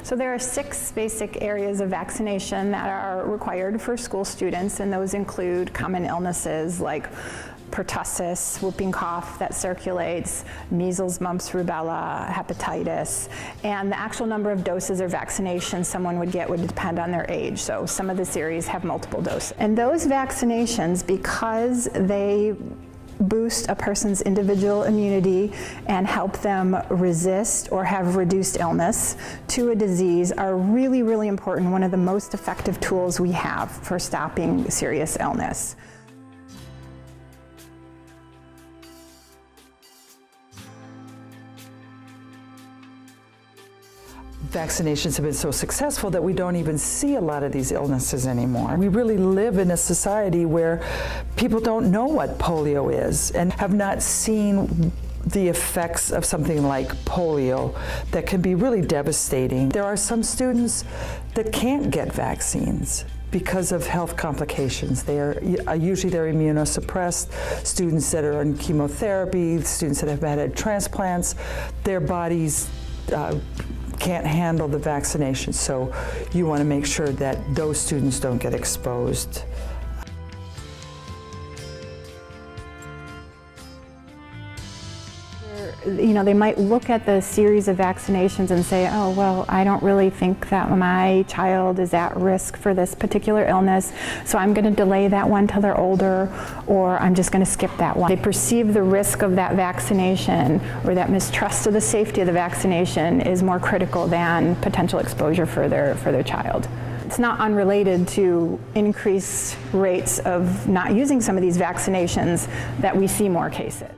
So there are 6 basic areas of vaccination that are required for school students, and those include common illnesses like pertussis, whooping cough that circulates, measles, mumps, rubella, hepatitis, and the actual number of doses or vaccinations someone would get would depend on their age. So some of the series have multiple doses. And those vaccinations, because they boost a person's individual immunity and help them resist or have reduced illness to a disease, are really, really important. One of the most effective tools we have for stopping serious illness. Vaccinations have been so successful that we don't even see a lot of these illnesses anymore. We really live in a society where people don't know what polio is and have not seen the effects of something like polio that can be really devastating. There are some students that can't get vaccines because of health complications. Usually they're immunosuppressed, students that are on chemotherapy, students that have had transplants, their bodies can't handle the vaccination, so you want to make sure that those students don't get exposed. You know, they might look at the series of vaccinations and say, oh, well, I don't really think that my child is at risk for this particular illness, so I'm going to delay that one till they're older, or I'm just going to skip that one. They perceive the risk of that vaccination, or that mistrust of the safety of the vaccination, is more critical than potential exposure for their child. It's not unrelated to increased rates of not using some of these vaccinations that we see more cases.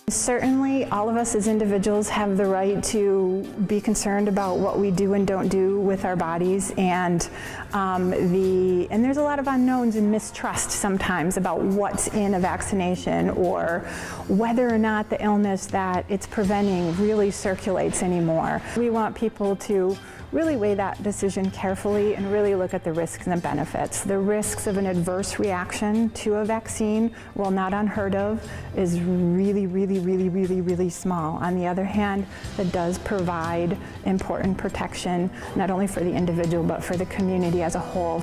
Certainly, all of us as individuals have the right to be concerned about what we do and don't do with our bodies, and there's a lot of unknowns and mistrust sometimes about what's in a vaccination or whether or not the illness that it's preventing really circulates anymore. We want people to really weigh that decision carefully and really look at the risks and the benefits. The risks of an adverse reaction to a vaccine, while not unheard of, is really small. On the other hand, it does provide important protection, not only for the individual, but for the community as a whole.